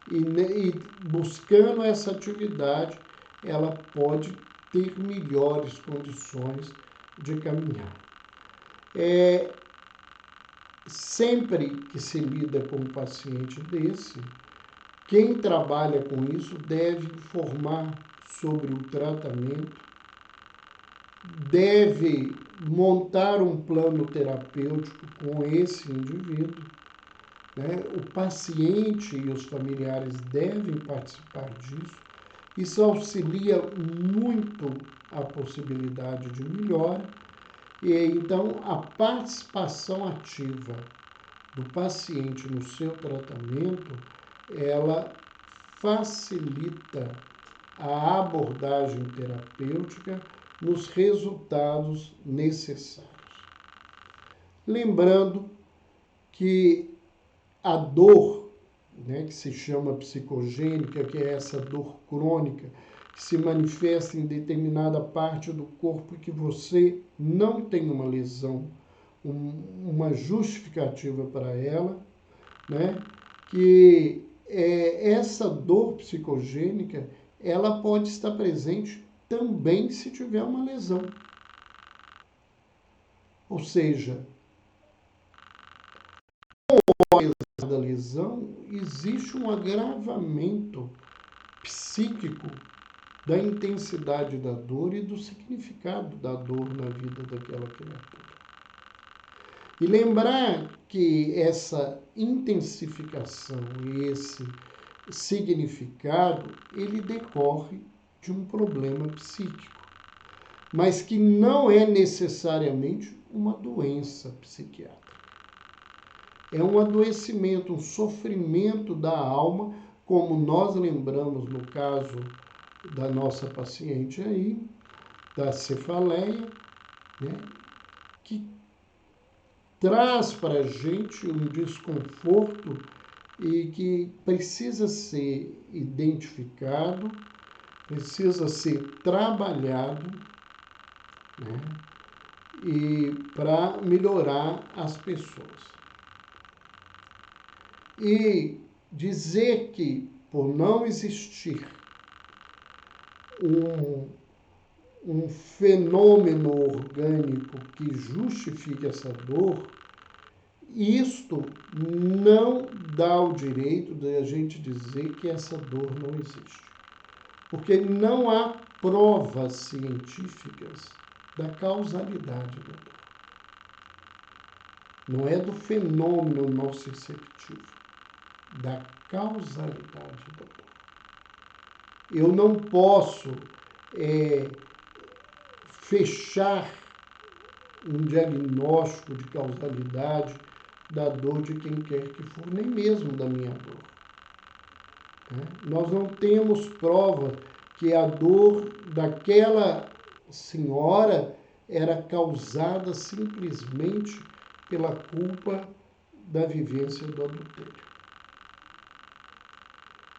e buscando essa atividade, ela pode ter melhores condições de caminhar. Sempre que se lida com um paciente desse, quem trabalha com isso deve informar sobre o tratamento, deve montar um plano terapêutico com esse indivíduo, né? O paciente e os familiares devem participar disso. Isso auxilia muito a possibilidade de melhora. E então a participação ativa do paciente no seu tratamento, ela facilita a abordagem terapêutica nos resultados necessários. Lembrando que a dor, né, que se chama psicogênica, que é essa dor crônica, que se manifesta em determinada parte do corpo que você não tem uma lesão, uma justificativa para ela, né, que essa dor psicogênica, ela pode estar presente também se tiver uma lesão. Ou seja, da lesão, existe um agravamento psíquico da intensidade da dor e do significado da dor na vida daquela criatura. E lembrar que essa intensificação e esse significado, ele decorre de um problema psíquico, mas que não é necessariamente uma doença psiquiátrica. É um adoecimento, um sofrimento da alma, como nós lembramos no caso da nossa paciente aí, da cefaleia, né, que traz para a gente um desconforto e que precisa ser identificado, precisa ser trabalhado, né, e para melhorar as pessoas. E dizer que, por não existir um fenômeno orgânico que justifique essa dor, isto não dá o direito de a gente dizer que essa dor não existe. Porque não há provas científicas da causalidade da dor. Não é do fenômeno nociceptivo, da causalidade da dor. Eu não posso fechar um diagnóstico de causalidade da dor de quem quer que for, nem mesmo da minha dor. Nós não temos prova que a dor daquela senhora era causada simplesmente pela culpa da vivência do adultério.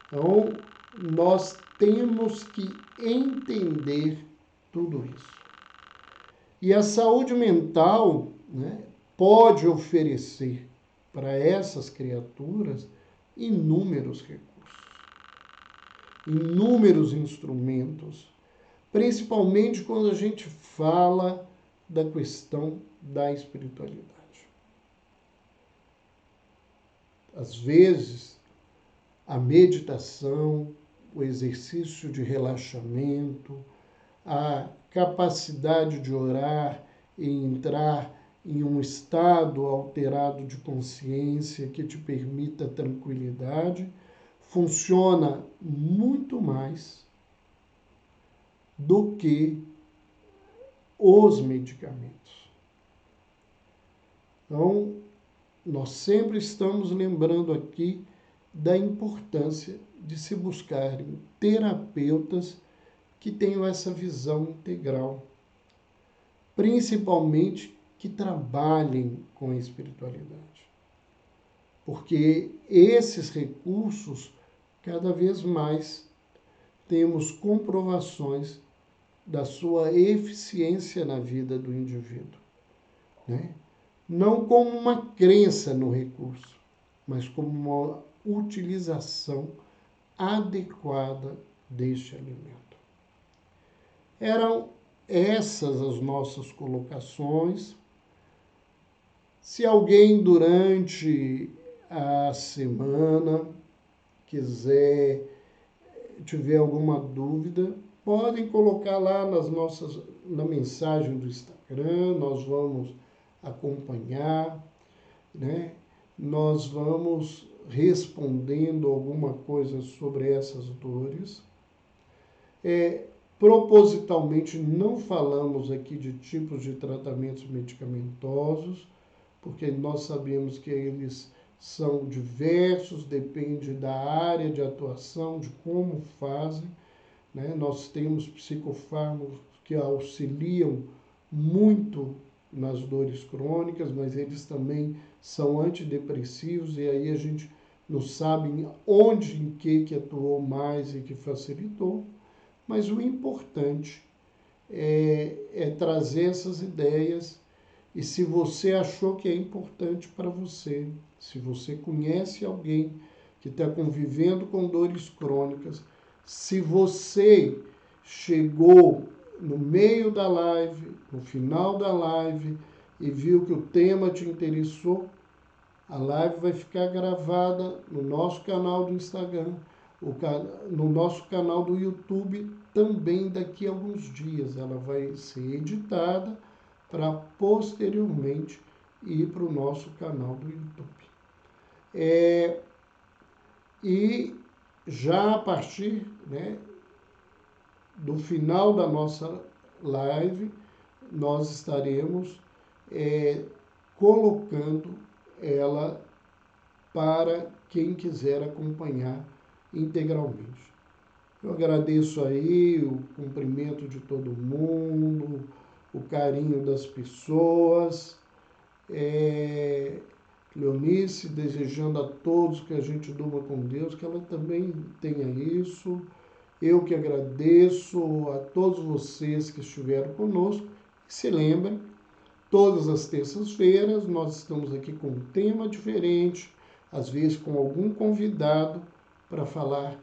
Então, nós temos que entender tudo isso. E a saúde mental, né, pode oferecer para essas criaturas inúmeros recursos, inúmeros instrumentos, principalmente quando a gente fala da questão da espiritualidade. Às vezes, a meditação, o exercício de relaxamento, a capacidade de orar e entrar em um estado alterado de consciência que te permita tranquilidade, funciona muito mais do que os medicamentos. Então, nós sempre estamos lembrando aqui da importância de se buscarem terapeutas que tenham essa visão integral, principalmente que trabalhem com a espiritualidade. Porque esses recursos, cada vez mais, temos comprovações da sua eficiência na vida do indivíduo, né? Não como uma crença no recurso, mas como uma utilização adequada deste alimento. Eram essas as nossas colocações. Se alguém durante a semana tiver alguma dúvida, podem colocar lá na mensagem do Instagram, nós vamos acompanhar, né? Nós vamos respondendo alguma coisa sobre essas dores. Propositalmente não falamos aqui de tipos de tratamentos medicamentosos, porque nós sabemos que eles são diversos, depende da área de atuação, de como fazem, né? Nós temos psicofármacos que auxiliam muito nas dores crônicas, mas eles também são antidepressivos, e aí a gente não sabe onde, em que atuou mais e que facilitou. Mas o importante é trazer essas ideias, e se você achou que é importante para você, se você conhece alguém que está convivendo com dores crônicas, se você chegou no meio da live, no final da live, e viu que o tema te interessou, a live vai ficar gravada no nosso canal do Instagram, no nosso canal do YouTube também daqui a alguns dias. Ela vai ser editada para posteriormente ir para o nosso canal do YouTube. E já a partir, né, do final da nossa live, nós estaremos colocando ela para quem quiser acompanhar integralmente. Eu agradeço aí o cumprimento de todo mundo, o carinho das pessoas. Leonice, desejando a todos que a gente durma com Deus, que ela também tenha isso. Eu que agradeço a todos vocês que estiveram conosco. E se lembrem, todas as terças-feiras nós estamos aqui com um tema diferente, às vezes com algum convidado, para falar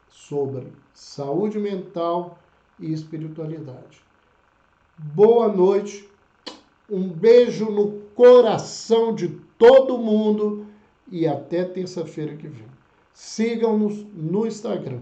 sobre saúde mental e espiritualidade. Boa noite, um beijo no coração de todo mundo e até terça-feira que vem. Sigam-nos no Instagram.